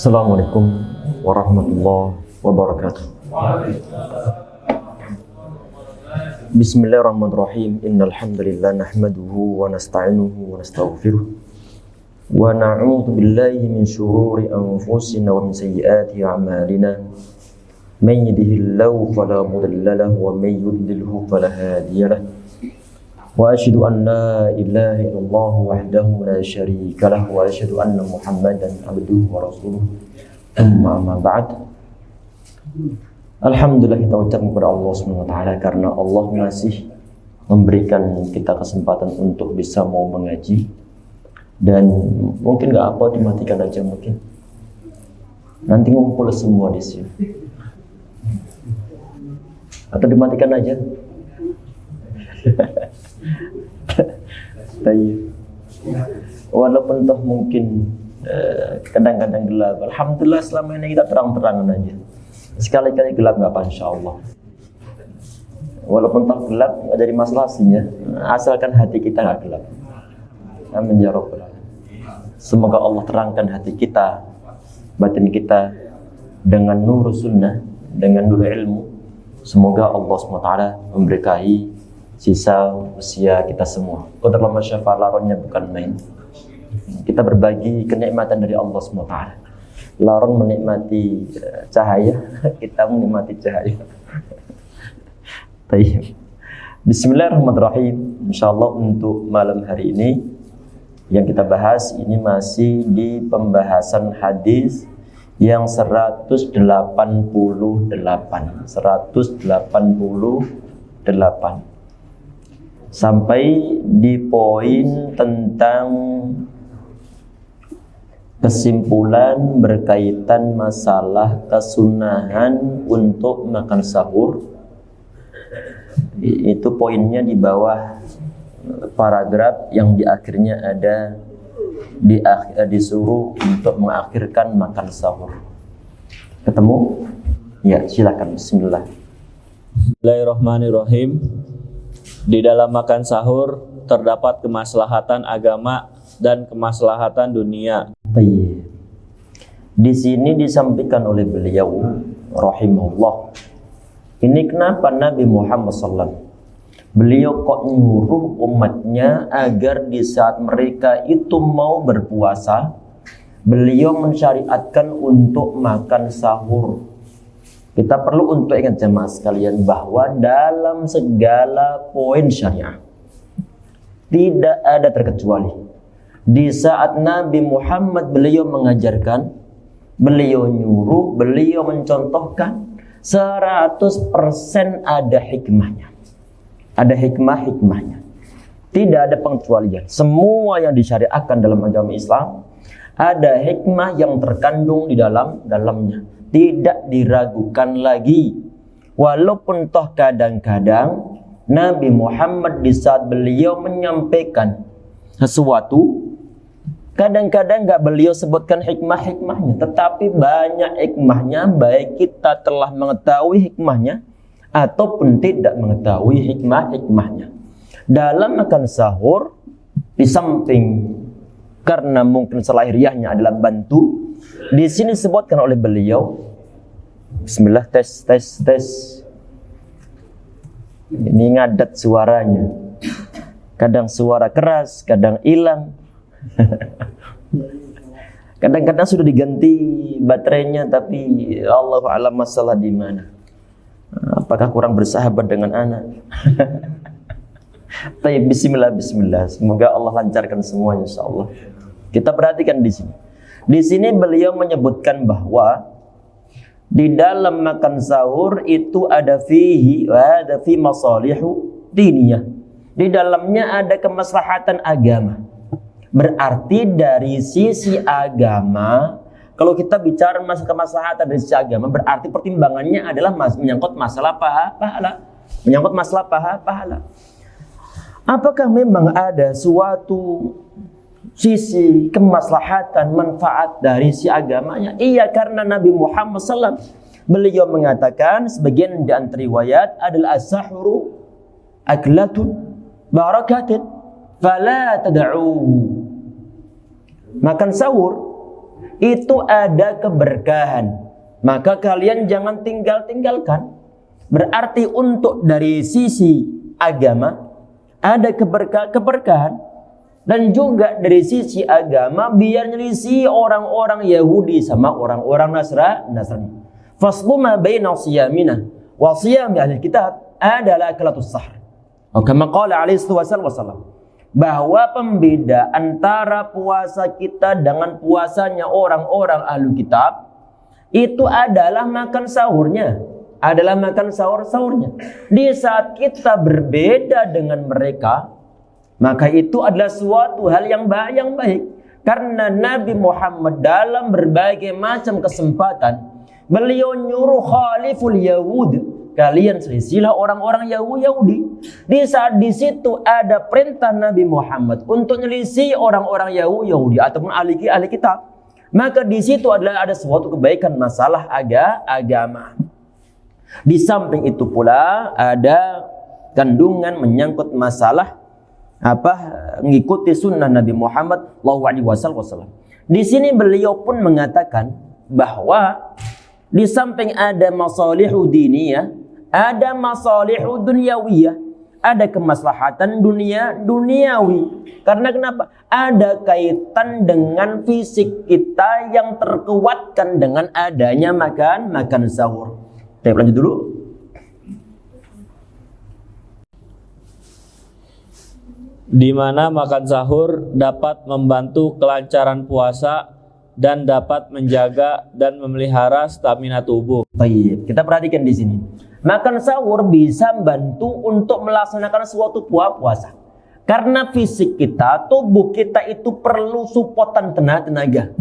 Assalamualaikum warahmatullahi wabarakatuh. Bismillahirrahmanirrahim. Innal hamdalillah nahmaduhu wa nasta'inuhu wa nastaghfiruh wa na'udzu billahi min shururi anfusina wa min sayyiati a'malina. Man yahdihillahu fala mudilla lahu wa man yudlilhu fala hadiya lahu. Wa asyhadu an la ilaha illallah wahdahu la syarika lahu wa asyhadu anna Muhammadan abduhu wa rasuluh. Amma ba'd. Alhamdulillah, kita ucapkan kepada Allah Subhanahu wa taala karena Allah masih memberikan kita kesempatan untuk bisa mau mengaji, dan mungkin enggak apa dimatikan aja, mungkin nanti ngumpul semua di sini. Atau dimatikan aja. Walaupun toh mungkin kadang-kadang gelap, alhamdulillah selama ini kita terang-terangan aja. Sekali-kali gelap nggak apa, insya Allah. Walaupun toh gelap nggak jadi masalah aslinya, asalkan hati kita nggak gelap. Amin ya rabbal alamin. Semoga Allah terangkan hati kita, batin kita dengan nur sunnah, dengan nur ilmu. Semoga Allah SWT memberkahi sisa usia kita semua. Qadarullah masyafa, laronnya bukan main. Kita berbagi kenikmatan dari Allah SWT. Laron menikmati cahaya, kita menikmati cahaya. Baik. Bismillahirrahmanirrahim. Insyaallah untuk malam hari ini yang kita bahas ini masih di pembahasan hadis yang 188 sampai di poin tentang kesimpulan berkaitan masalah kesunahan untuk makan sahur. Itu poinnya di bawah paragraf yang di akhirnya ada disuruh untuk mengakhirkan makan sahur. Ketemu? Ya, silakan. Bismillah. Bismillahirrahmanirrahim. Di dalam makan sahur terdapat kemaslahatan agama dan kemaslahatan dunia. Baik. Di sini disampaikan oleh beliau rahimahullah. Ini kenapa Nabi Muhammad SAW beliau kok nyuruh umatnya agar di saat mereka itu mau berpuasa, beliau mensyariatkan untuk makan sahur. Kita perlu untuk ingat jemaah sekalian bahwa dalam segala poin syariah tidak ada terkecuali. Di saat Nabi Muhammad beliau mengajarkan, beliau nyuruh, beliau mencontohkan, 100% ada hikmahnya. Ada hikmah-hikmahnya. Tidak ada pengecualian. Semua yang disyariatkan dalam agama Islam ada hikmah yang terkandung di dalamnya. Tidak diragukan lagi. Walaupun toh kadang-kadang Nabi Muhammad di saat beliau menyampaikan sesuatu, kadang-kadang nggak beliau sebutkan hikmah-hikmahnya, tetapi banyak hikmahnya, baik kita telah mengetahui hikmahnya ataupun tidak mengetahui hikmah-hikmahnya. Dalam makan sahur, di samping karena mungkin selahiriahnya adalah bantu, di sini disebutkan oleh beliau, bismillah, tes. Ini ngadat suaranya. Kadang suara keras, kadang hilang. Kadang-kadang sudah diganti baterainya, tapi Allah a'lam masalah di mana. Apakah kurang bersahabat dengan anak? Baik, bismillah. Semoga Allah lancarkan semuanya, insyaallah. Kita perhatikan di sini. Di sini beliau menyebutkan bahwa di dalam makan sahur itu ada fi masalihu diniyah. Di dalamnya ada kemaslahatan agama. Berarti dari sisi agama, kalau kita bicara masalah kemaslahatan dari sisi agama, berarti pertimbangannya adalah menyangkut masalah pahala. Menyangkut masalah pahala. Apakah memang ada suatu sisi kemaslahatan manfaat dari si agamanya? Iya, karena Nabi Muhammad SAW beliau mengatakan, sebagian di antara riwayat adalah as-sahuru aklatun barakatin fala tad'uhu. Makan sahur itu ada keberkahan, maka kalian jangan tinggalkan. Berarti untuk dari sisi agama ada keberkahan, dan juga dari sisi agama biar nyelisih orang-orang Yahudi sama orang-orang Nasrani. Faslu ma baina siyamina wa siyami ahli kitab adalah akalatus sahr. Kama qala alaihi wasallam, bahwa pembeda antara puasa kita dengan puasanya orang-orang ahli kitab itu adalah makan sahurnya, sahurnya. Di saat kita berbeda dengan mereka, maka itu adalah suatu hal yang baik. Karena Nabi Muhammad dalam berbagai macam kesempatan beliau nyuruh khaliful Yahud, kalian selisilah orang-orang Yahudi. Di saat di situ ada perintah Nabi Muhammad untuk nyelisih orang-orang Yahudi ataupun ahli kitab, maka di situ adalah ada suatu kebaikan masalah agama. Di samping itu pula ada kandungan menyangkut masalah mengikuti sunnah Nabi Muhammad SAW. Di sini beliau pun mengatakan bahwa di samping ada masalihu diniyah, ada masalihu dunyawiyah, ada kemaslahatan duniawi. Karena kenapa? Ada kaitan dengan fisik kita yang terkuatkan dengan adanya makan sahur. Kita lanjut dulu. Di mana makan sahur dapat membantu kelancaran puasa dan dapat menjaga dan memelihara stamina tubuh. Baik, kita perhatikan di sini. Makan sahur bisa membantu untuk melaksanakan suatu puasa. Karena fisik kita, tubuh kita itu perlu supportan tenaga.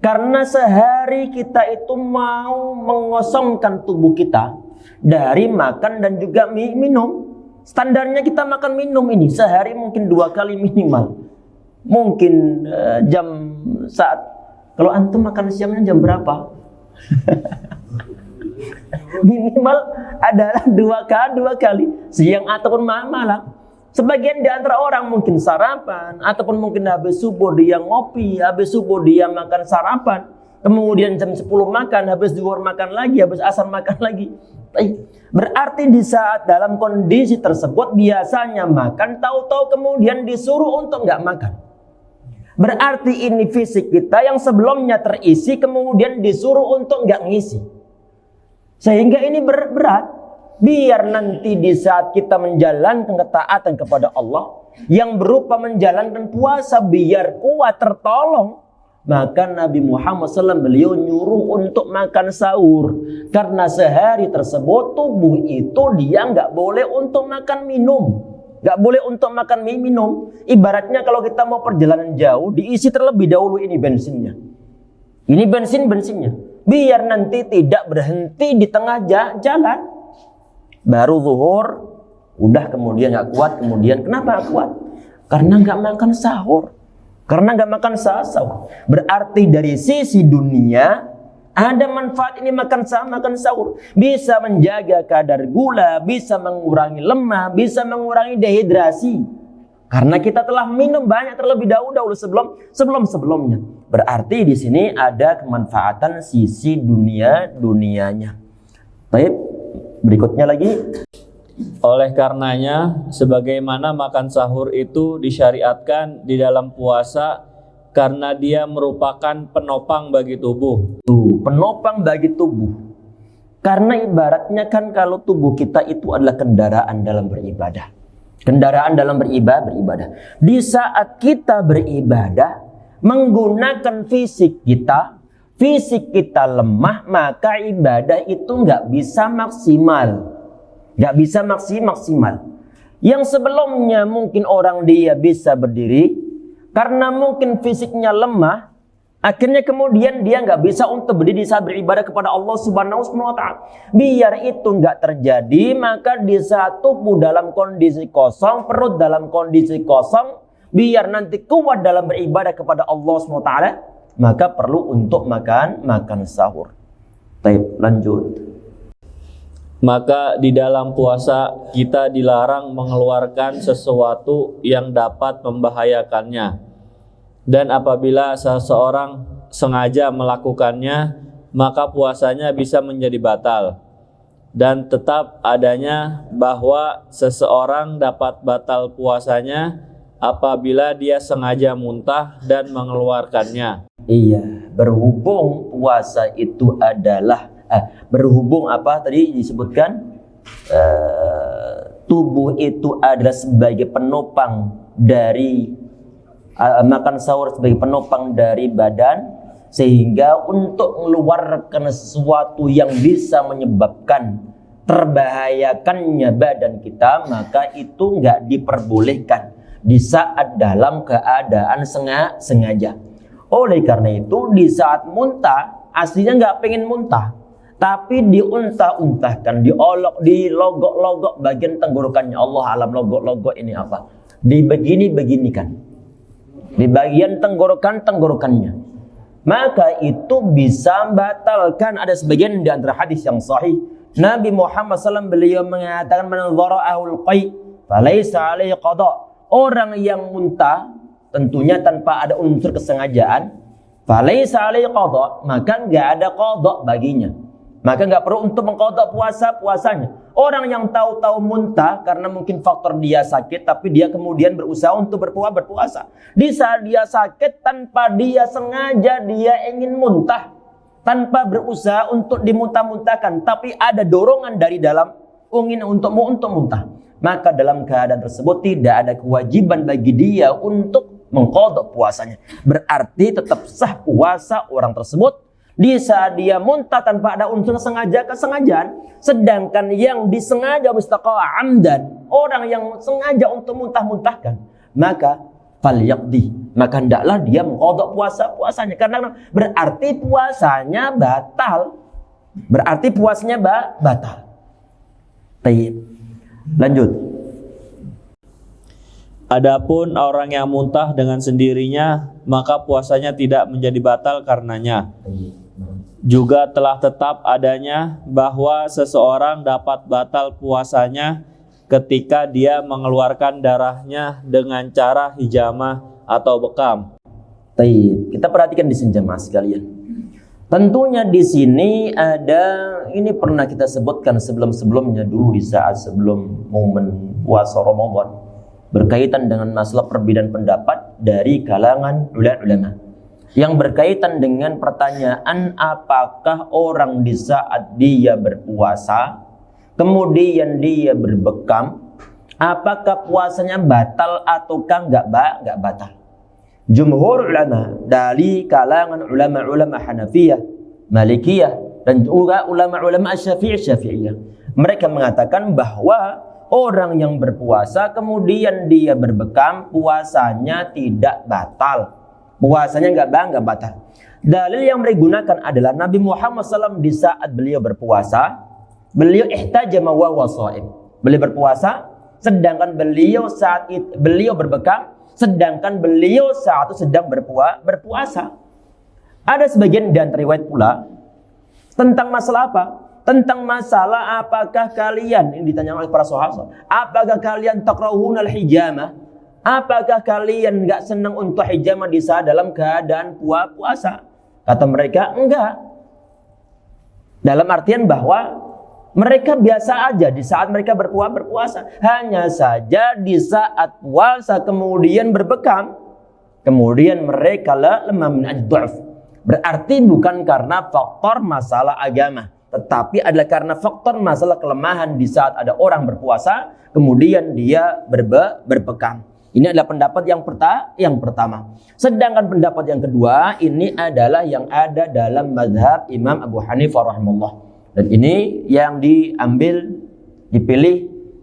Karena sehari kita itu mau mengosongkan tubuh kita dari makan dan juga minum. Standarnya kita makan minum ini sehari mungkin 2 kali minimal. Mungkin kalau antum makan siangnya jam berapa? Minimal adalah 2 kali, siang ataupun malam. Sebagian di antara orang mungkin sarapan, ataupun mungkin habis subuh dia ngopi, habis subuh dia makan sarapan, kemudian jam 10 makan, habis zuhur makan lagi, habis asar makan lagi. Berarti di saat dalam kondisi tersebut biasanya makan, tahu-tahu kemudian disuruh untuk nggak makan. Berarti ini fisik kita yang sebelumnya terisi kemudian disuruh untuk nggak ngisi. Sehingga ini berat. Biar nanti di saat kita menjalankan ketaatan kepada Allah yang berupa menjalankan puasa biar kuat tertolong, maka Nabi Muhammad SAW beliau nyuruh untuk makan sahur. Karena sehari tersebut tubuh itu dia nggak boleh untuk makan minum. Gak boleh untuk makan minum. Ibaratnya kalau kita mau perjalanan jauh, diisi terlebih dahulu ini bensinnya. Ini bensinnya. Biar nanti tidak berhenti di tengah jalan. Baru zuhur, udah kemudian gak kuat. Kemudian kenapa gak kuat? Karena gak makan sahur. Berarti dari sisi dunia ada manfaat ini makan sahur. Bisa menjaga kadar gula, bisa mengurangi lemah, bisa mengurangi dehidrasi. Karena kita telah minum banyak terlebih dahulu sebelumnya. Berarti di sini ada kemanfaatan sisi dunianya. Baik, berikutnya lagi. Oleh karenanya, sebagaimana makan sahur itu disyariatkan di dalam puasa karena dia merupakan penopang bagi tubuh. Penopang bagi tubuh. Karena ibaratnya kan kalau tubuh kita itu adalah kendaraan dalam beribadah. Di saat kita beribadah menggunakan fisik kita lemah, maka ibadah itu nggak bisa maksimal. Yang sebelumnya mungkin orang dia bisa berdiri, karena mungkin fisiknya lemah, akhirnya kemudian dia nggak bisa untuk berdiri saat beribadah kepada Allah Subhanahu wa Ta'ala. Biar itu nggak terjadi, maka di saat tubuh dalam kondisi kosong, perut dalam kondisi kosong, biar nanti kuat dalam beribadah kepada Allah Subhanahu wa Ta'ala, maka perlu untuk makan sahur. Baik, lanjut. Maka di dalam puasa kita dilarang mengeluarkan sesuatu yang dapat membahayakannya. Dan apabila seseorang sengaja melakukannya, maka puasanya bisa menjadi batal. Dan tetap adanya bahwa seseorang dapat batal puasanya apabila dia sengaja muntah dan mengeluarkannya. Iya, berhubung puasa itu adalah berhubung apa tadi disebutkan, tubuh itu adalah sebagai penopang dari makan sahur sebagai penopang dari badan, sehingga untuk mengeluarkan sesuatu yang bisa menyebabkan terbahayakannya badan kita, maka itu nggak diperbolehkan di saat dalam keadaan sengaja. Oleh karena itu di saat muntah, aslinya nggak pengen muntah, tapi diuntah-untahkan, dilogok-logok bagian tenggorokannya. Allah alam logok-logok ini apa? Dibegini-beginikan di bagian tenggorokannya. Maka itu bisa membatalkan. Ada sebagian di antara hadis yang sahih, Nabi Muhammad SAW beliau mengatakan, man dhara'ahul qai falaysa alaihi qada. Orang yang muntah tentunya tanpa ada unsur kesengajaan, falaysa alaihi qada, maka enggak ada qada baginya. Maka enggak perlu untuk mengqada puasanya. Orang yang tahu-tahu muntah karena mungkin faktor dia sakit, tapi dia kemudian berusaha untuk berpuasa. Di saat dia sakit, tanpa dia sengaja dia ingin muntah, tanpa berusaha untuk dimuntah-muntahkan, tapi ada dorongan dari dalam ingin untuk muntah, maka dalam keadaan tersebut tidak ada kewajiban bagi dia untuk mengqada puasanya. Berarti tetap sah puasa orang tersebut di saat dia muntah tanpa ada unsur kesengajaan. Sedangkan yang disengaja mustaqa'a amdan, orang yang sengaja untuk muntah-muntahkan, maka falyaqdi, maka hendaklah dia mengqada puasanya. Karena berarti puasanya batal. Baik. Lanjut. Adapun orang yang muntah dengan sendirinya, maka puasanya tidak menjadi batal karenanya. Juga telah tetap adanya bahwa seseorang dapat batal puasanya ketika dia mengeluarkan darahnya dengan cara hijamah atau bekam. Baik, kita perhatikan di sini jemaah sekalian. Tentunya di sini ini pernah kita sebutkan sebelumnya dulu di saat sebelum momen puasa Ramadan, berkaitan dengan masalah perbedaan pendapat dari kalangan ulama yang berkaitan dengan pertanyaan apakah orang di saat dia berpuasa kemudian dia berbekam, apakah puasanya batal ataukah enggak batal. Jumhur ulama dari kalangan ulama-ulama Hanafiyah, Malikiyah, dan juga ulama-ulama Syafi'iyah, mereka mengatakan bahwa orang yang berpuasa kemudian dia berbekam, puasanya tidak batal. Puasanya enggak batal. Dalil yang mereka gunakan adalah Nabi Muhammad SAW di saat beliau berpuasa, beliau ihtajama wa huwa shaim. Beliau berpuasa, sedangkan beliau saat itu beliau berbekam, sedangkan beliau saat itu sedang berpuasa. Ada sebagian dan riwayat pula tentang masalah apa? Tentang masalah apakah kalian, yang ditanyakan oleh para sahabat, apakah kalian takrahunal hijamah? Apakah kalian enggak senang untuk hijamah di saat dalam keadaan puasa? Kata mereka, enggak. Dalam artian bahwa mereka biasa aja di saat mereka berpuasa. Hanya saja di saat puasa kemudian berbekam, kemudian mereka lemah min ad-du'f. Berarti bukan karena faktor masalah agama, tetapi adalah karena faktor masalah kelemahan di saat ada orang berpuasa, kemudian dia berbekam. Ini adalah pendapat yang pertama. Sedangkan pendapat yang kedua, ini adalah yang ada dalam mazhab Imam Abu Hanifah rahimahullah. Dan ini yang dipilih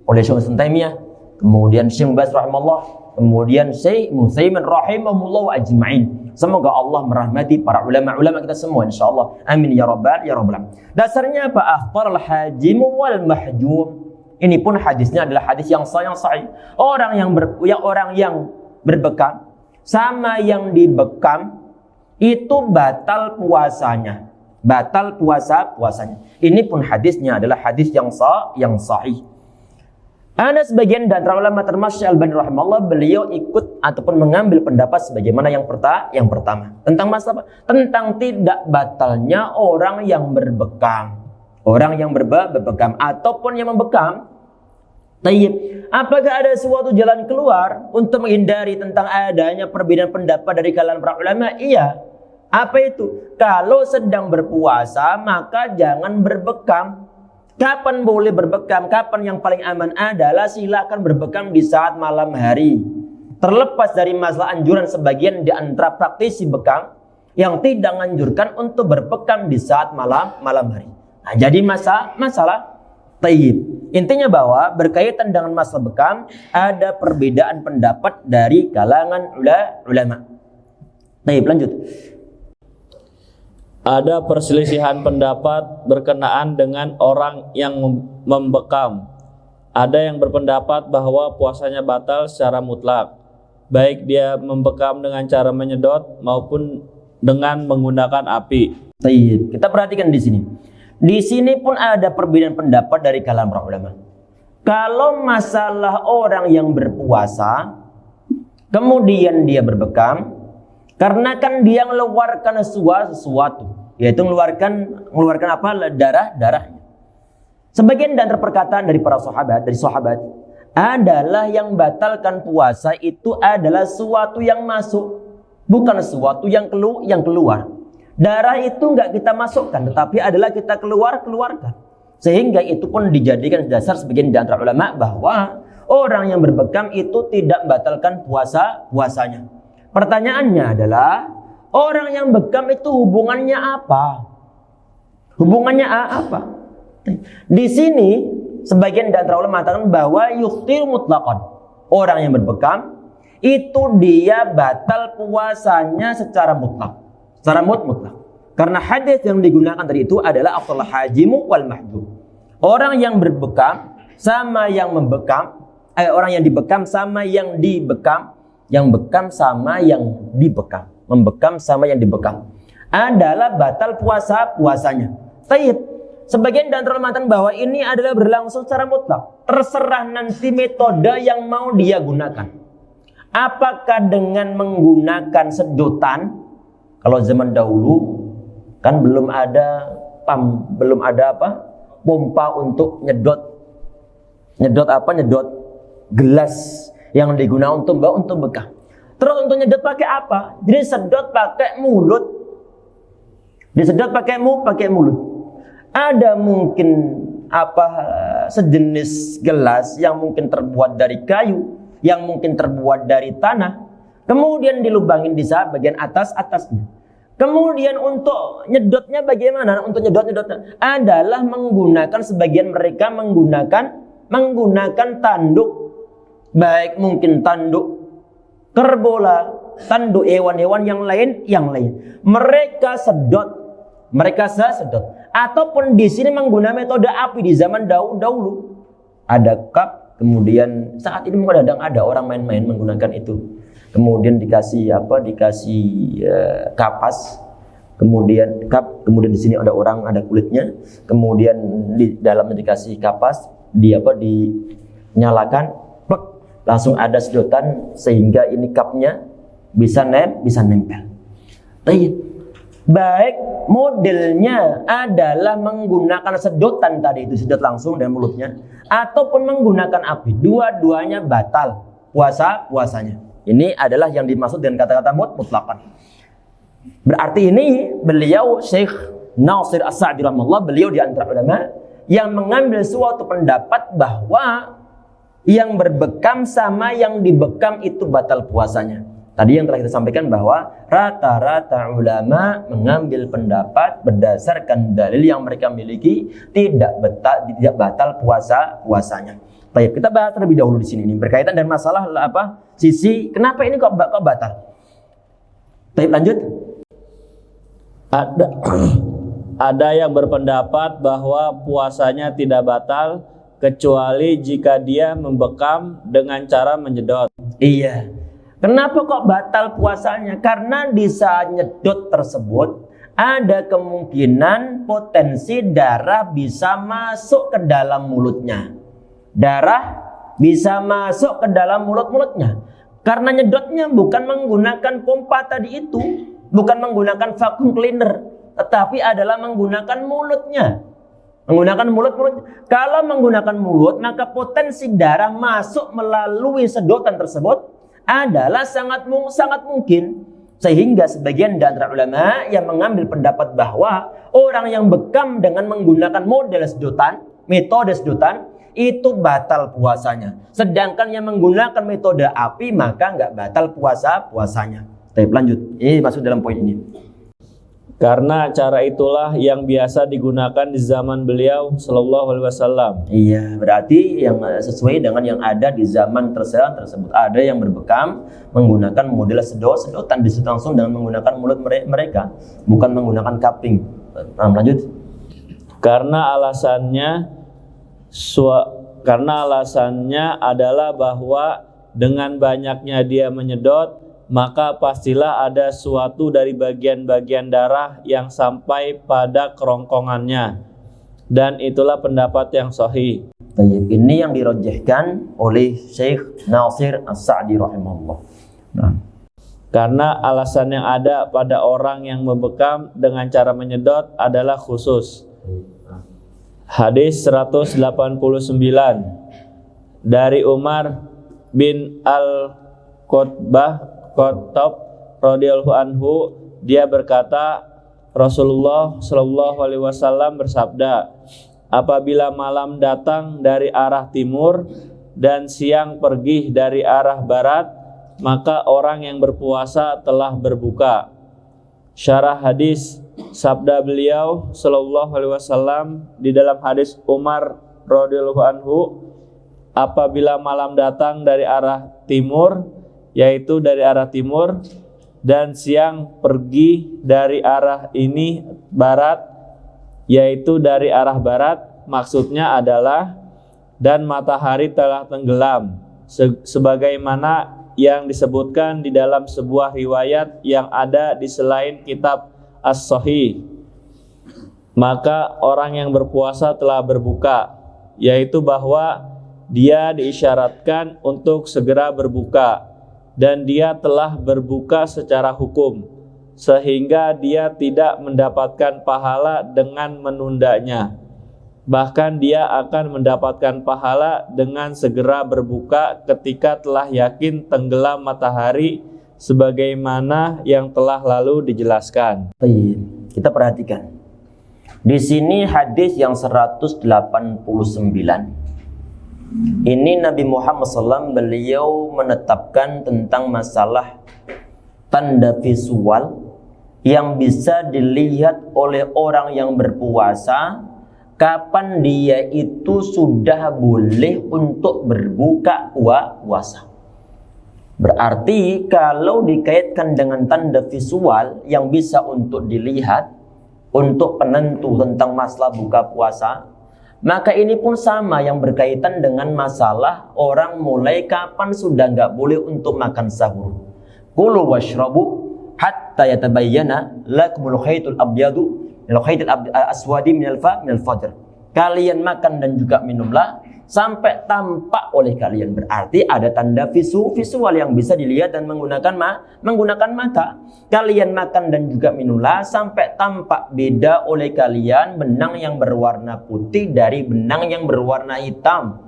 oleh Syekh Ibnu Taimiyah, kemudian Syekh Baz rahimahullah, kemudian Syekh Utsaimin rahimahullah ajma'in. Semoga Allah merahmati para ulama-ulama kita semua insyaallah. Amin ya rabbal alamin. Dasarnya apa? Akhbarul hajim wal mahjum. Ini pun hadisnya adalah hadis yang sahih. Orang yang berbekam sama yang dibekam itu batal puasanya. Ini pun hadisnya adalah hadis yang sahih. Ada sebagian dan ulama termasuk Al-Albani rahimahullah, beliau ikut ataupun mengambil pendapat sebagaimana yang pertama tentang masalah tentang tidak batalnya orang yang berbekam, orang yang berbekam ataupun yang membekam. Tayyib, apakah ada suatu jalan keluar untuk menghindari tentang adanya perbedaan pendapat dari kalangan para ulama? Iya. Apa itu? Kalau sedang berpuasa maka jangan berbekam. Kapan boleh berbekam? Kapan yang paling aman adalah silakan berbekam di saat malam hari. Terlepas dari masalah anjuran sebagian di antara praktisi bekam yang tidak menganjurkan untuk berbekam di saat malam hari. Nah, jadi masalah tayyib. Intinya bahwa berkaitan dengan masalah bekam ada perbedaan pendapat dari kalangan ulama. Tayyib, lanjut. Ada perselisihan pendapat berkenaan dengan orang yang membekam. Ada yang berpendapat bahwa puasanya batal secara mutlak, baik dia membekam dengan cara menyedot maupun dengan menggunakan api. Tayyib. Kita perhatikan di sini. Di sini pun ada perbedaan pendapat dari kalangan para ulama. Kalau masalah orang yang berpuasa, kemudian dia berbekam, karena kan dia mengeluarkan sesuatu, yaitu mengeluarkan apa? Darahnya. Sebagian dan perkataan dari para sahabat, adalah yang batalkan puasa itu adalah sesuatu yang masuk, bukan sesuatu yang keluar. Darah itu enggak kita masukkan, tetapi adalah kita keluarkan. Sehingga itu pun dijadikan dasar sebagian di antara ulama bahwa orang yang berbekam itu tidak batalkan puasanya. Pertanyaannya adalah orang yang bekam itu hubungannya apa? Hubungannya apa? Di sini sebagian di antara ulama mengatakan bahwa yuftir mutlaqan. Orang yang berbekam itu dia batal puasanya secara mutlak. Secara mutlak. Karena hadis yang digunakan tadi itu adalah afdal hajimu wal mahjum. Orang yang berbekam sama yang membekam, orang yang dibekam sama yang dibekam, yang bekam sama yang dibekam, membekam sama yang dibekam adalah batal puasanya. Tayyib. Sebagian dan terlematan bahwa ini adalah berlangsung secara mutlak. Terserah nanti metode yang mau dia gunakan. Apakah dengan menggunakan sedotan? Kalau zaman dahulu kan belum ada pompa untuk nyedot gelas yang digunakan untuk bekam. Terus untuk nyedot pakai apa? Jadi sedot pakai mulut. Disedot pakai mulut. Ada mungkin sejenis gelas yang mungkin terbuat dari kayu, yang mungkin terbuat dari tanah. Kemudian dilubangin di bagian atasnya. Kemudian untuk nyedotnya bagaimana? Untuk nyedotnya adalah menggunakan, sebagian mereka menggunakan tanduk, baik mungkin tanduk kerbola, tanduk hewan-hewan yang lain. Mereka sedot. Ataupun di sini menggunakan metode api di zaman dahulu. Ada kap, kemudian saat ini kadang ada orang main-main menggunakan itu. Kemudian dikasih kapas, kemudian kemudian di sini ada orang, ada kulitnya, kemudian di dalamnya dikasih kapas, dinyalakan, plek, langsung ada sedotan sehingga ini kapnya bisa nempel. Baik modelnya adalah menggunakan sedotan tadi itu, sedot langsung dengan mulutnya, ataupun menggunakan api, dua-duanya batal puasanya. Ini adalah yang dimaksud dengan kata-kata mutlaqan. Berarti ini beliau Syekh Nasir As-Sa'di rahimahullah, beliau di antara ulama yang mengambil suatu pendapat bahwa yang berbekam sama yang dibekam itu batal puasanya. Tadi yang telah kita sampaikan bahwa rata-rata ulama mengambil pendapat berdasarkan dalil yang mereka miliki tidak batal puasanya. Baik, kita bahas terlebih dahulu di sini ini berkaitan dengan masalah sisi kenapa ini kok batal. Baik, lanjut. Ada yang berpendapat bahwa puasanya tidak batal kecuali jika dia membekam dengan cara menyedot. Iya. Kenapa kok batal puasanya? Karena di saat nyedot tersebut ada kemungkinan potensi darah bisa masuk ke dalam mulutnya. Darah bisa masuk ke dalam mulut-mulutnya. Karena nyedotnya bukan menggunakan pompa tadi itu, bukan menggunakan vacuum cleaner, tetapi adalah menggunakan mulutnya. Menggunakan mulut. Kalau menggunakan mulut, maka potensi darah masuk melalui sedotan tersebut adalah sangat mungkin. Sehingga sebagian dari antara ulama yang mengambil pendapat bahwa orang yang bekam dengan menggunakan metode sedotan itu batal puasanya. Sedangkan yang menggunakan metode api maka nggak batal puasanya. Tapi lanjut, ini masuk dalam poin ini. Karena cara itulah yang biasa digunakan di zaman beliau Sallallahu Alaihi Wasallam. Iya, berarti yang sesuai dengan yang ada di zaman tersebut. Ada yang berbekam menggunakan model sedotan disedot langsung dengan menggunakan mulut mereka, bukan menggunakan cupping. Nah, lanjut. Karena alasannya adalah bahwa dengan banyaknya dia menyedot, maka pastilah ada suatu dari bagian-bagian darah yang sampai pada kerongkongannya, dan itulah pendapat yang sahih. Ini yang dirojehkan oleh Syekh Nasir As-Sa'di rahimahullah. Nah. Karena alasan yang ada pada orang yang membekam dengan cara menyedot adalah khusus. Hadis 189 dari Umar bin Khattab radhiyallahu anhu, dia berkata, Rasulullah Shallallahu Alaihi Wasallam bersabda, apabila malam datang dari arah timur dan siang pergi dari arah barat, maka orang yang berpuasa telah berbuka. Syarah hadis, sabda beliau Shallallahu Alaihi Wasallam di dalam hadis Umar radhiyallahu anhu, apabila malam datang dari arah timur, yaitu dari arah timur, dan siang pergi dari arah ini barat, yaitu dari arah barat, maksudnya adalah dan matahari telah tenggelam, sebagaimana yang disebutkan di dalam sebuah riwayat yang ada di selain kitab As-Sahih. Maka orang yang berpuasa telah berbuka, yaitu bahwa dia diisyaratkan untuk segera berbuka, dan dia telah berbuka secara hukum, sehingga dia tidak mendapatkan pahala dengan menundanya. Bahkan dia akan mendapatkan pahala dengan segera berbuka ketika telah yakin tenggelam matahari, sebagaimana yang telah lalu dijelaskan. Kita perhatikan. Di sini hadis yang 189. Ini Nabi Muhammad SAW beliau menetapkan tentang masalah tanda visual yang bisa dilihat oleh orang yang berpuasa, kapan dia itu sudah boleh untuk berbuka puasa. Berarti kalau dikaitkan dengan tanda visual yang bisa untuk dilihat untuk penentu tentang masalah buka puasa, maka ini pun sama yang berkaitan dengan masalah orang mulai kapan sudah nggak boleh untuk makan sahur. Kulu washrabu hatta yatabayyana lakumul khaytul abyadu minal khaytil aswadi minal fajr. Kalian makan dan juga minumlah sampai tampak oleh kalian. Berarti ada tanda visual yang bisa dilihat dan menggunakan mata. Kalian makan dan juga minumlah sampai tampak beda oleh kalian benang yang berwarna putih dari benang yang berwarna hitam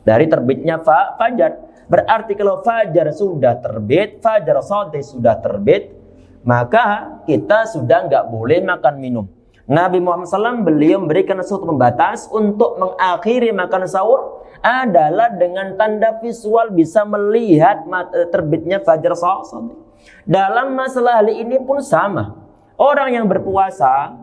dari terbitnya fajar. Berarti kalau fajar sudah terbit, fajar shadiq sudah terbit, maka kita sudah nggak boleh makan minum. Nabi Muhammad SAW beliau memberikan suatu pembatas untuk mengakhiri makan sahur adalah dengan tanda visual bisa melihat terbitnya fajar shadiq. Dalam masalah hal ini pun sama. Orang yang berpuasa,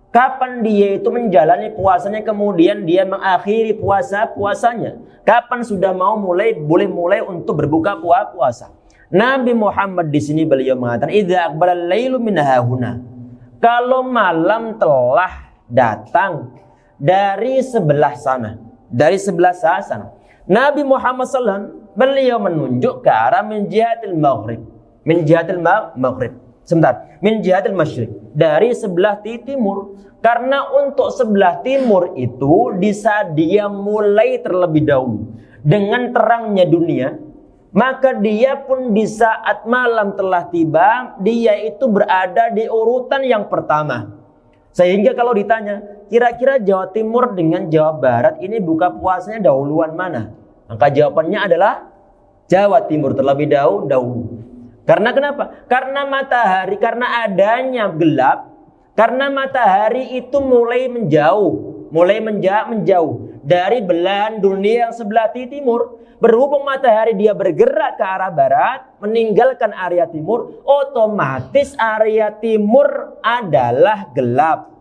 kapan dia itu menjalani puasanya kemudian dia mengakhiri puasanya? Kapan sudah boleh mulai untuk berbuka puasa? Nabi Muhammad di sini beliau mengatakan, "Idza aqbala al-lailu min hahuna." Kalau malam telah datang dari sebelah sana, Nabi Muhammad SAW beliau menunjuk ke arah min jihatil maghrib. Min jihatil masyriq, dari sebelah timur. Karena untuk sebelah timur itu dia mulai terlebih dahulu. dengan terangnya dunia, maka dia pun di saat malam telah tiba, dia itu berada di urutan yang pertama. Sehingga kalau ditanya, kira-kira Jawa Timur dengan Jawa Barat ini buka puasanya dahuluan mana? Maka jawabannya adalah Jawa Timur terlebih dahulu. Karena kenapa? Karena matahari, karena adanya gelap, karena matahari itu mulai menjauh dari belahan dunia yang sebelah timur. Berhubung matahari dia bergerak ke arah barat, meninggalkan area timur, otomatis area timur adalah gelap.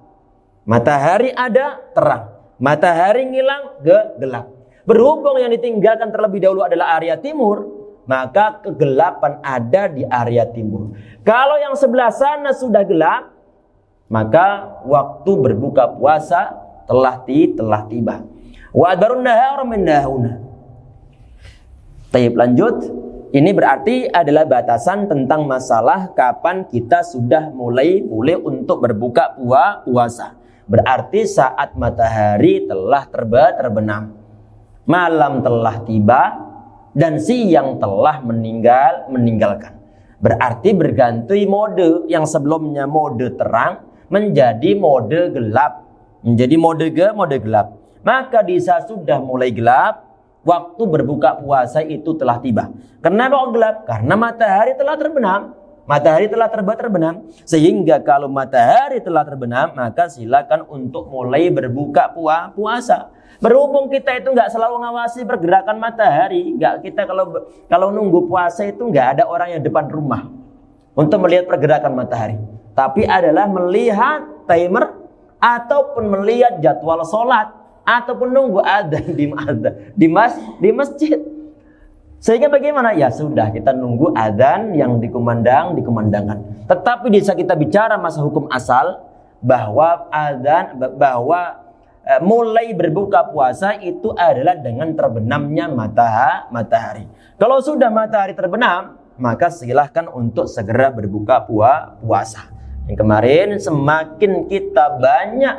Matahari ada, terang. Matahari ngilang, gelap. Berhubung yang ditinggalkan terlebih dahulu adalah area timur, maka kegelapan ada di area timur. Kalau yang sebelah sana sudah gelap, maka waktu berbuka puasa telah tiba. Wa adbarun nahar min nahuna. Taib, lanjut. Ini berarti adalah batasan tentang masalah kapan kita sudah mulai untuk berbuka puasa. Berarti saat matahari telah terbenam, malam telah tiba, dan siang telah meninggalkan. Berarti berganti mode yang sebelumnya mode terang menjadi mode gelap, mode gelap. Maka di saat sudah mulai gelap, waktu berbuka puasa itu telah tiba. Kenapa kok gelap? Karena matahari telah terbenam. Matahari telah terbenam. Sehingga kalau matahari telah terbenam, maka silakan untuk mulai berbuka puasa. Berhubung kita itu nggak selalu ngawasi pergerakan matahari, kita kalau nunggu puasa itu nggak ada orang yang depan rumah untuk melihat pergerakan matahari. Tapi adalah melihat timer ataupun melihat jadwal sholat, ataupun nunggu adzan di masjid. Sehingga bagaimana? Ya sudah, kita nunggu adzan yang dikumandangkan. Tetapi bisa kita bicara masa hukum asal bahwa mulai berbuka puasa itu adalah dengan terbenamnya matahari. Kalau sudah matahari terbenam, maka silahkan untuk segera berbuka puasa. Yang kemarin semakin kita banyak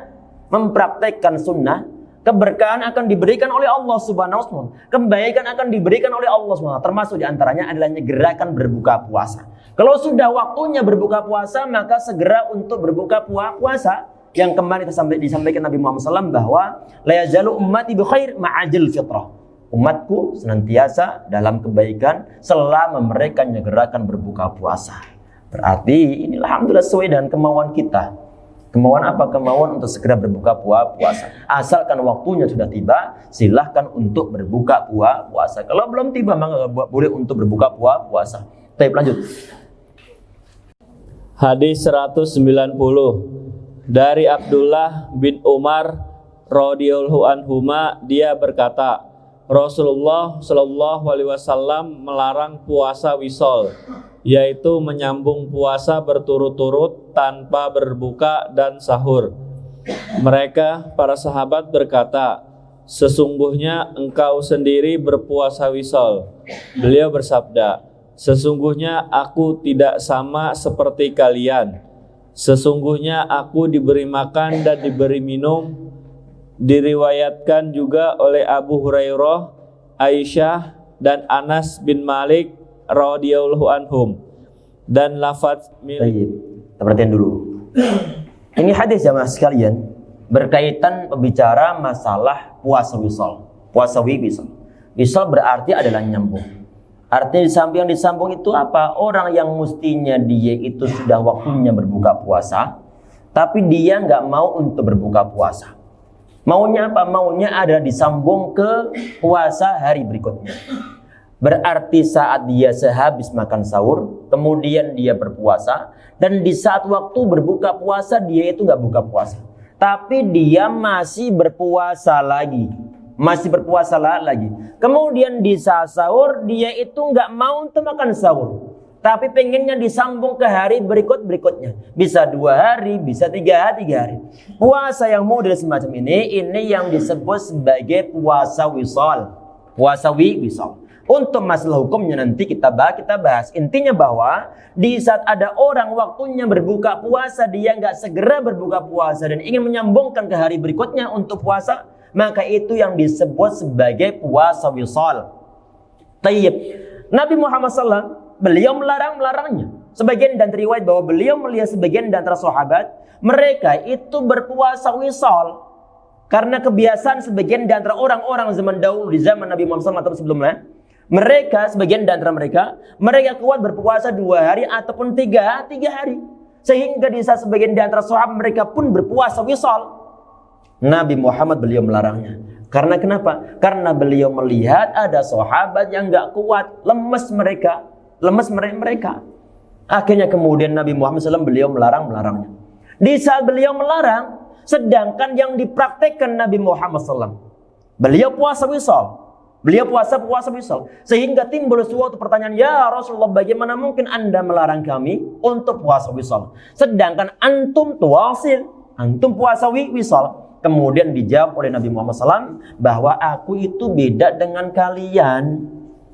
mempraktekkan sunnah, keberkahan akan diberikan oleh Allah Subhanahu wa taala. Kebaikan akan diberikan oleh Allah Subhanahu wa taala. Termasuk diantaranya adalah gerakan berbuka puasa. Kalau sudah waktunya berbuka puasa, maka segera untuk berbuka puasa. Yang kemarin disampaikan Nabi Muhammad SAW bahwa la yazalu ummati bi khair ma'ajil fitrah. Umatku senantiasa dalam kebaikan selama mereka menyegerakan berbuka puasa. Berarti inilah alhamdulillah sesuai dengan kemauan kita. Kemauan apa? Kemauan untuk segera berbuka puasa. Asalkan waktunya sudah tiba, silahkan untuk berbuka puasa. Kalau belum tiba, maka boleh untuk berbuka puasa. Baik, lanjut. Hadis 190 dari Abdullah bin Umar radhiyallahu anhuma, dia berkata, Rasulullah Shallallahu alaihi wasallam melarang puasa wisol, yaitu menyambung puasa berturut-turut tanpa berbuka dan sahur. Mereka, para sahabat berkata, sesungguhnya engkau sendiri berpuasa wisol. Beliau bersabda, sesungguhnya aku tidak sama seperti kalian. Sesungguhnya aku diberi makan dan diberi minum. Diriwayatkan juga oleh Abu Hurairah, Aisyah, dan Anas bin Malik radhiyallahu anhum. Dan lafaz Baik, perhatian dulu. Ini hadis jamaah sekalian berkaitan pembicara masalah puasa wisol. Puasa wisol. Wisol berarti adalah nyambung. Artinya yang disambung itu apa? Orang yang mestinya dia itu sudah waktunya berbuka puasa, tapi dia nggak mau untuk berbuka puasa. Maunya apa? Maunya adalah disambung ke puasa hari berikutnya. Berarti saat dia sehabis makan sahur, kemudian dia berpuasa, dan di saat waktu berbuka puasa dia itu nggak buka puasa, tapi dia masih berpuasa lagi. Kemudian di saat sahur dia itu nggak mau untuk makan sahur, tapi pengennya disambung ke hari berikutnya. Bisa 2 hari, bisa 3 hari. Puasa yang model semacam ini yang disebut sebagai puasa wisol. Puasa wisol. Untuk masalah hukumnya nanti kita bahas. Intinya bahwa di saat ada orang waktunya berbuka puasa, dia nggak segera berbuka puasa dan ingin menyambungkan ke hari berikutnya untuk puasa, maka itu yang disebut sebagai puasa wisal. Tayyib. Nabi Muhammad SAW, beliau melarangnya. Sebagian dan riwayat bahwa beliau melihat sebagian dan antara sahabat, mereka itu berpuasa wisal. Karena kebiasaan sebagian di antara orang-orang zaman dahulu di zaman Nabi Muhammad SAW atau sebelumnya, mereka, sebagian di antara mereka kuat berpuasa 2 hari ataupun 3 hari. Sehingga di saat sebagian di antara sahabat mereka pun berpuasa wisal. Nabi Muhammad beliau melarangnya. Karena kenapa? Karena beliau melihat ada sahabat yang gak kuat, lemes mereka. Akhirnya kemudian Nabi Muhammad SAW beliau melarangnya. Di saat beliau melarang, sedangkan yang dipraktekkan Nabi Muhammad SAW, beliau puasa wisal. Beliau puasa wisal. Sehingga timbul suatu pertanyaan, ya Rasulullah, bagaimana mungkin Anda melarang kami untuk puasa wisal? Sedangkan antum tuwasil, antum puasa wisal. Kemudian dijawab oleh Nabi Muhammad SAW bahwa aku itu beda dengan kalian.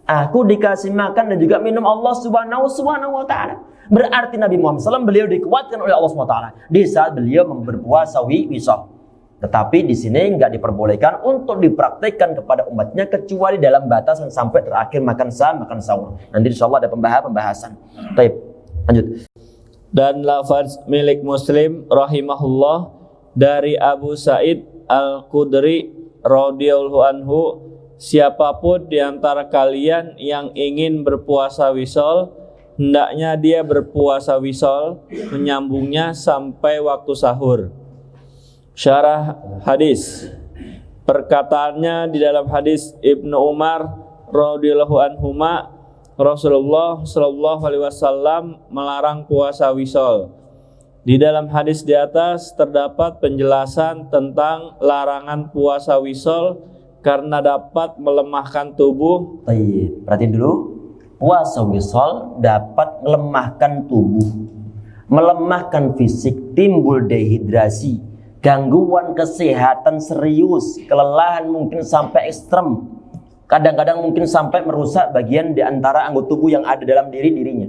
Aku dikasih makan dan juga minum Allah Subhanahu wa Ta'ala. Berarti Nabi Muhammad SAW beliau dikuatkan oleh Allah Subhanahu wa Ta'ala di saat beliau berpuasa wisal. Tetapi di sini nggak diperbolehkan untuk dipraktikkan kepada umatnya kecuali dalam batasan sampai terakhir makan sahur. Nanti insya Allah ada pembahasan. Baik, lanjut. Dan lafaz milik Muslim rahimahullah dari Abu Sa'id Al-Khudri radhiyallahu anhu, siapapun di antara kalian yang ingin berpuasa wisal, hendaknya dia berpuasa wisal menyambungnya sampai waktu sahur. Syarah hadis. Perkataannya di dalam hadis Ibnu Umar radhiyallahu anhuma, Rasulullah sallallahu alaihi wasallam melarang puasa wisal. Di dalam hadis di atas terdapat penjelasan tentang larangan puasa wisal karena dapat melemahkan tubuh. Baik, perhatiin dulu. Puasa wisal dapat melemahkan tubuh, melemahkan fisik, timbul dehidrasi, gangguan kesehatan serius, kelelahan mungkin sampai ekstrem. Kadang-kadang mungkin sampai merusak bagian di antara anggota tubuh yang ada dalam dirinya.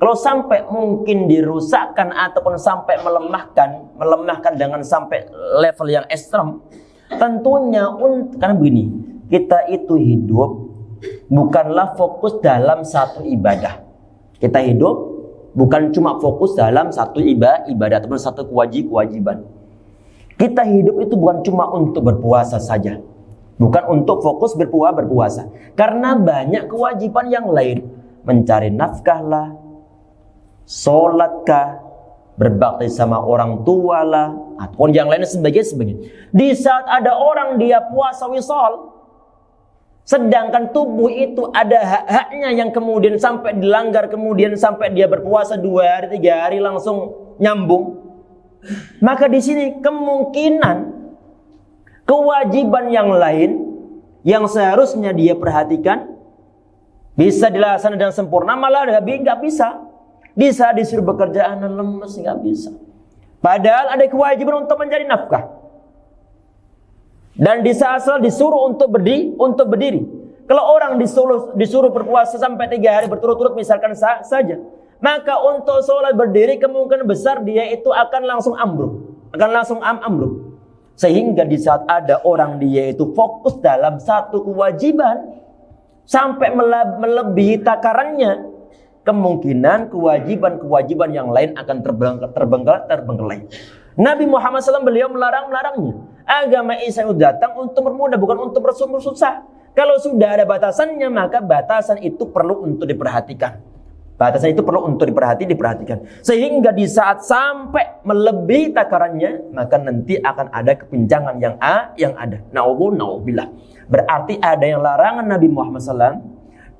Kalau sampai mungkin dirusakkan ataupun sampai melemahkan dengan sampai level yang ekstrem, tentunya karena begini, kita itu hidup bukanlah fokus dalam satu ibadah. Kita hidup bukan cuma fokus dalam satu ibadah ataupun satu kewajiban. Kita hidup itu bukan cuma untuk berpuasa saja. Bukan untuk fokus berpuasa. Karena banyak kewajiban yang lain. Mencari nafkah lah, sholat kah, berbakti sama orang tua lah, ataupun yang lain sebagainya. Di saat ada orang dia puasa wisal, sedangkan tubuh itu ada hak-haknya yang kemudian sampai dilanggar, kemudian sampai dia berpuasa 2 hari, 3 hari langsung nyambung. Maka di sini kemungkinan kewajiban yang lain yang seharusnya dia perhatikan bisa dilaksanakan dengan sempurna, malah nggak bisa. Di saat disuruh bekerja lemes, nggak bisa. Padahal ada kewajiban untuk mencari nafkah. Dan di saat sholat disuruh untuk berdiri. Kalau orang disuruh berpuasa sampai 3 hari berturut-turut misalkan saja, maka untuk sholat berdiri kemungkinan besar dia itu akan langsung ambruk. Sehingga di saat ada orang dia itu fokus dalam satu kewajiban sampai melebihi takarannya, kemungkinan kewajiban yang lain akan terbengkalai. Nabi Muhammad SAW beliau melarangnya. Agama Islam datang untuk bermudah, bukan untuk bersusah. Kalau sudah ada batasannya, maka batasan itu perlu untuk diperhatikan. Diperhatikan. Sehingga di saat sampai melebihi takarannya, maka nanti akan ada kepincangan yang ada. Na'udzubillah. Berarti ada yang larangan Nabi Muhammad SAW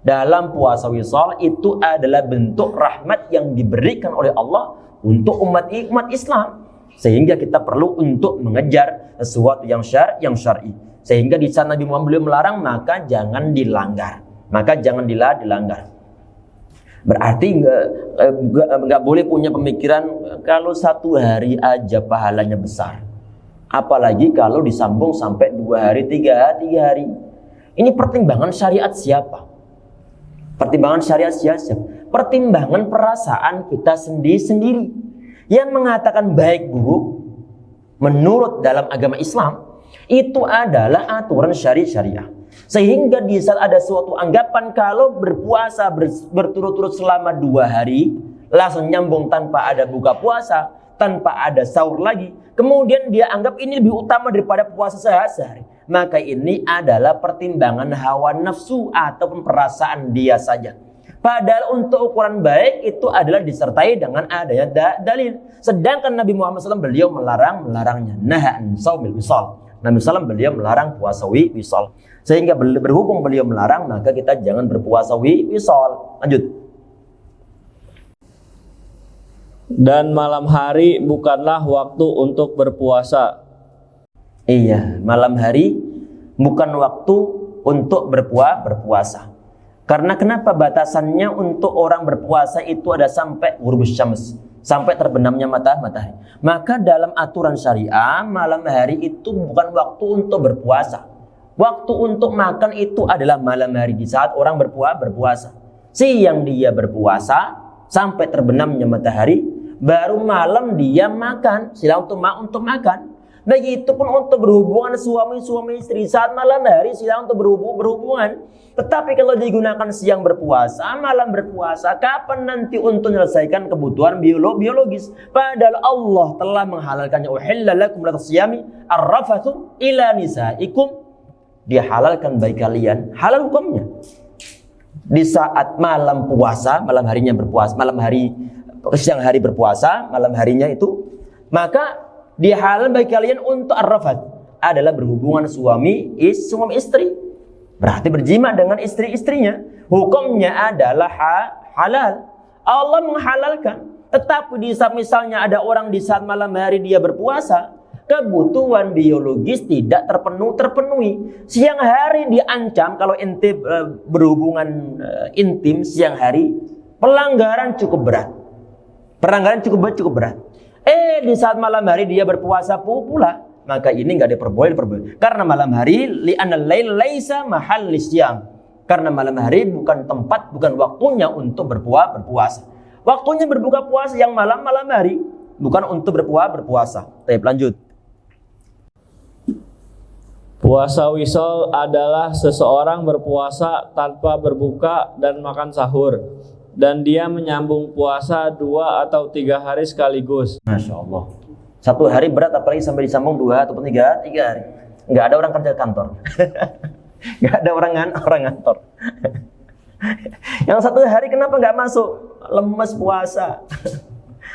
dalam puasa wisal itu adalah bentuk rahmat yang diberikan oleh Allah untuk umat Islam. Sehingga kita perlu untuk mengejar sesuatu yang syar'i. Sehingga di saat Nabi Muhammad beliau melarang, maka jangan dilanggar. Berarti nggak boleh punya pemikiran kalau 1 hari aja pahalanya besar. Apalagi kalau disambung sampai 2 hari, 3 hari. Ini pertimbangan syariat siapa? Pertimbangan perasaan kita sendiri. Yang mengatakan baik buruk menurut dalam agama Islam Itu adalah aturan syariah. Sehingga di saat ada suatu anggapan kalau berpuasa berturut-turut selama 2 hari, langsung nyambung tanpa ada buka puasa, tanpa ada sahur lagi, kemudian dia anggap ini lebih utama daripada puasa sehari, maka ini adalah pertimbangan hawa nafsu ataupun perasaan dia saja. Padahal untuk ukuran baik itu adalah disertai dengan adanya dalil. Sedangkan Nabi Muhammad SAW beliau melarangnya. Nahan saumil wisal. Nabi SAW beliau melarang puasa wisal. Sehingga berhubung beliau melarang, maka kita jangan berpuasa wisal. Lanjut. Dan malam hari bukanlah waktu untuk berpuasa. Iya, malam hari bukan waktu untuk berpuasa. Karena kenapa batasannya untuk orang berpuasa itu ada sampai ghurubus syams, sampai terbenamnya matahari. Maka dalam aturan syariah, malam hari itu bukan waktu untuk berpuasa. Waktu untuk makan itu adalah malam hari di saat orang berpuasa. Siang dia berpuasa sampai terbenamnya matahari, baru malam dia makan, silang untuk makan. Begitupun untuk berhubungan suami istri saat malam hari silang untuk berhubungan. Tetapi kalau digunakan siang berpuasa, malam berpuasa, kapan nanti untuk menyelesaikan kebutuhan biologis? Padahal Allah telah menghalalkannya. Uhilla lakum latasiyami arrafathu ila nisaikum. Dia halalkan bagi kalian, halal hukumnya. Di saat malam puasa, malam harinya berpuasa, siang hari berpuasa, malam harinya itu, maka dihalal bagi kalian untuk arrafat, adalah berhubungan suami istri. Berarti berjima dengan istri-istrinya. Hukumnya adalah halal. Allah menghalalkan. Tetapi di saat misalnya ada orang di saat malam hari dia berpuasa, kebutuhan biologis tidak terpenuhi. Siang hari diancam kalau berhubungan intim siang hari, pelanggaran cukup berat. Cukup berat. Di saat malam hari dia berpuasa pula, maka ini nggak diperboleh. Karena malam hari li'anal lail laisa mahal lisyam. Karena malam hari bukan tempat, bukan waktunya untuk berpuasa. Waktunya berbuka puasa yang malam hari, bukan untuk berpuasa. Baik, lanjut. Puasa wisal adalah seseorang berpuasa tanpa berbuka dan makan sahur, dan dia menyambung puasa 2 atau 3 hari sekaligus. Masya Allah. 1 hari berat, apalagi sampai disambung 2 ataupun 3 hari. Nggak ada orang kerja kantor. Nggak ada orang ngantor. Yang 1 hari kenapa nggak masuk? Lemes puasa.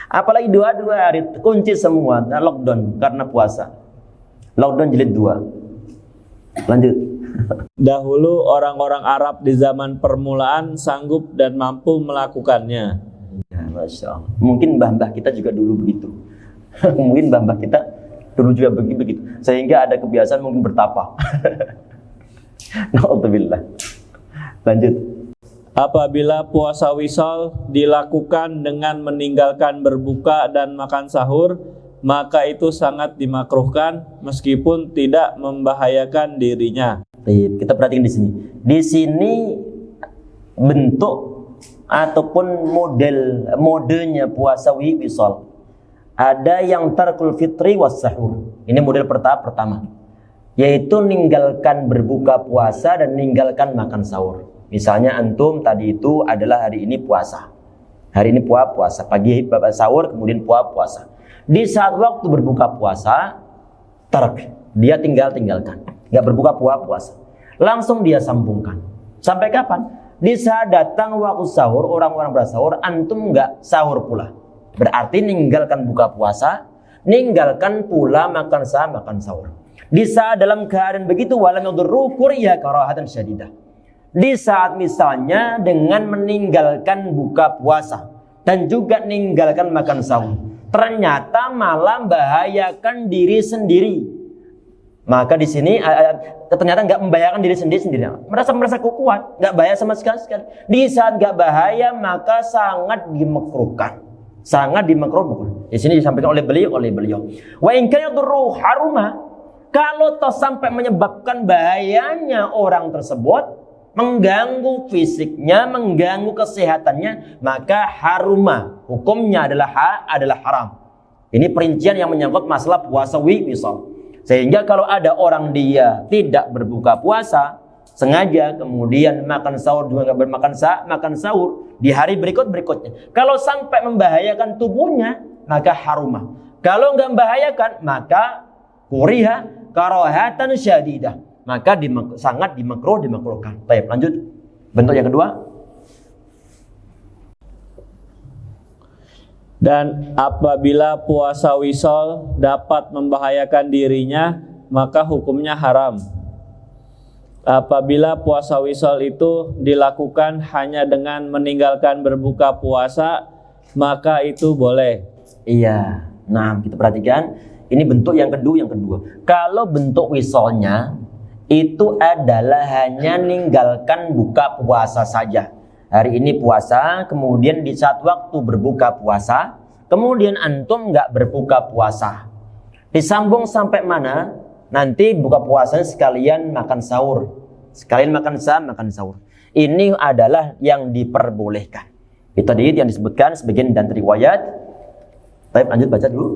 Apalagi 2 hari, kunci semua. Lockdown karena puasa. Lockdown jilid 2. Lanjut. Dahulu orang-orang Arab di zaman permulaan sanggup dan mampu melakukannya. Ya, Masya Allah. Mungkin mbah-mbah kita juga dulu begitu. Mungkin mbah-mbah kita dulu juga begitu. Sehingga ada kebiasaan mungkin bertapa. Na'udzubillah. Lanjut. Apabila puasa wisal dilakukan dengan meninggalkan berbuka dan makan sahur, maka itu sangat dimakruhkan meskipun tidak membahayakan dirinya. Kita perhatikan di sini. Di sini bentuk ataupun modenya puasa wisal. Ada yang tarkul fitri was sahur. Ini model pertama, yaitu ninggalkan berbuka puasa dan ninggalkan makan sahur. Misalnya antum tadi itu adalah hari ini puasa. Hari ini puasa, pagi bapak sahur kemudian puasa. Di saat waktu berbuka puasa, dia tinggalkan, nggak berbuka puasa, langsung dia sambungkan. Sampai kapan? Di saat datang waktu sahur, orang-orang bersahur, antum nggak sahur pula. Berarti ninggalkan buka puasa, ninggalkan pula makan sahur. Di saat dalam keadaan begitu, walam yadurru qurya karahatan syadidah. Di saat misalnya dengan meninggalkan buka puasa dan juga meninggalkan makan sahur, ternyata malah membahayakan diri sendiri. Maka di sini ternyata nggak membahayakan diri sendiri. Merasa kuat, nggak bahaya sama sekali. Di saat nggak bahaya maka sangat dimakruhkan. Di sini disampaikan oleh beliau. Wa in kana yadurru haruma, kalau toh sampai menyebabkan bahayanya orang tersebut, mengganggu fisiknya, mengganggu kesehatannya, maka haruma, hukumnya adalah haram. Ini perincian yang menyangkut masalah puasa wisal. Sehingga kalau ada orang dia tidak berbuka puasa sengaja, kemudian makan sahur juga nggak makan sahur di hari berikutnya, kalau sampai membahayakan tubuhnya, maka harumah. Kalau nggak membahayakan, maka kuriha karahatan syadidah, maka sangat dimakruhkan. Baik, lanjut. Bentuk yang kedua. Dan apabila puasa wisol dapat membahayakan dirinya, maka hukumnya haram. Apabila puasa wisol itu dilakukan hanya dengan meninggalkan berbuka puasa, maka itu boleh. Iya. Nah, kita perhatikan, ini bentuk yang kedua. Kalau bentuk wisolnya itu adalah hanya meninggalkan buka puasa saja. Hari ini puasa, kemudian di saat waktu berbuka puasa, kemudian antum nggak berbuka puasa. Disambung sampai mana? Nanti buka puasanya sekalian makan sahur. Makan sahur. Ini adalah yang diperbolehkan. Itu tadi yang disebutkan sebagian dan riwayat. Baik, lanjut baca dulu.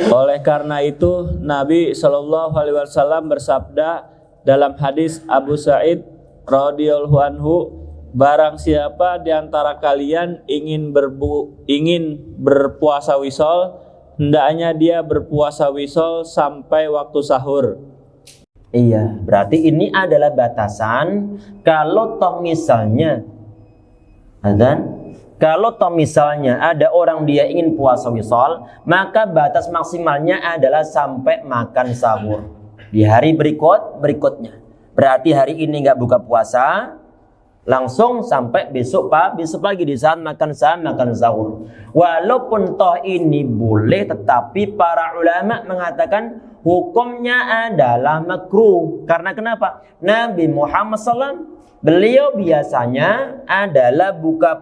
Oleh karena itu, Nabi Shallallahu Alaihi Wasallam bersabda dalam hadis Abu Sa'id radhiyallahu anhu, barang siapa di antara kalian ingin berpuasa wisol, hendaknya dia berpuasa wisol sampai waktu sahur. Iya, berarti ini adalah batasan kalau toh misalnya ada orang dia ingin puasa wisol, maka batas maksimalnya adalah sampai makan sahur di hari berikutnya. Berarti hari ini nggak buka puasa, langsung sampai besok pagi di saat makan sahur. Walaupun toh ini boleh, tetapi para ulama mengatakan hukumnya adalah makruh. Karena kenapa? Nabi Muhammad SAW, beliau biasanya adalah buka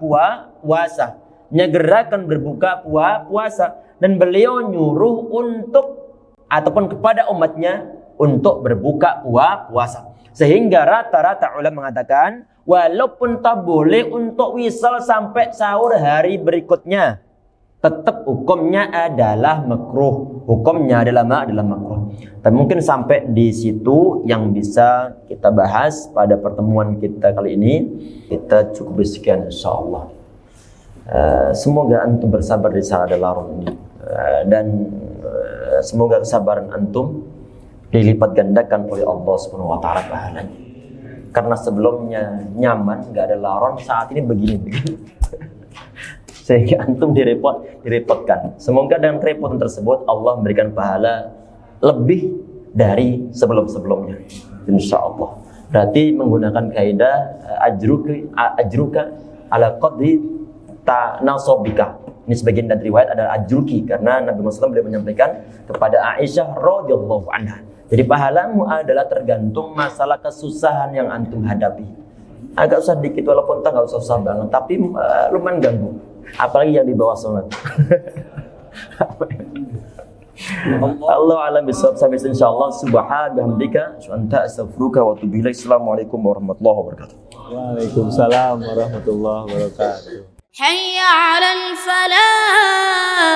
puasa, nyegerakan berbuka puasa, dan beliau nyuruh untuk ataupun kepada umatnya untuk berbuka puasa. Sehingga rata-rata ulama mengatakan walaupun tak boleh untuk wisal sampai sahur hari berikutnya, tetap hukumnya adalah makruh. Tapi mungkin sampai di situ yang bisa kita bahas pada pertemuan kita kali ini. Kita cukup sekian insyaallah. Semoga antum bersabar di saat ada larung ini, dan semoga kesabaran antum dilipat gandakan oleh Allah Subhanahu wa taala pahalanya. Karena sebelumnya nyaman, enggak ada laron, saat ini begini. Sehingga antum direpotkan. Semoga dengan kerepotan tersebut Allah memberikan pahala lebih dari sebelum-sebelumnya, insyaallah. Berarti menggunakan kaidah ajruka ala qadri tanasobika. Ini sebagian dari riwayat adalah ajruki, karena Nabi Muhammad SAW beliau menyampaikan kepada Aisyah radhiyallahu anha. Jadi pahalamu adalah tergantung masalah kesusahan yang antum hadapi. Agak usah dikit, walaupun tak nggak usah banget, tapi lumayan ganggu. Apalagi yang di bawah sholat. Allah alam bisawab. Sampai insyaallah. Subhanallah bihamdika anta astaghfiruka wa atubu ilaik. Assalamualaikum warahmatullahi wabarakatuh. Waalaikumsalam warahmatullahi wabarakatuh. حي على الفلاح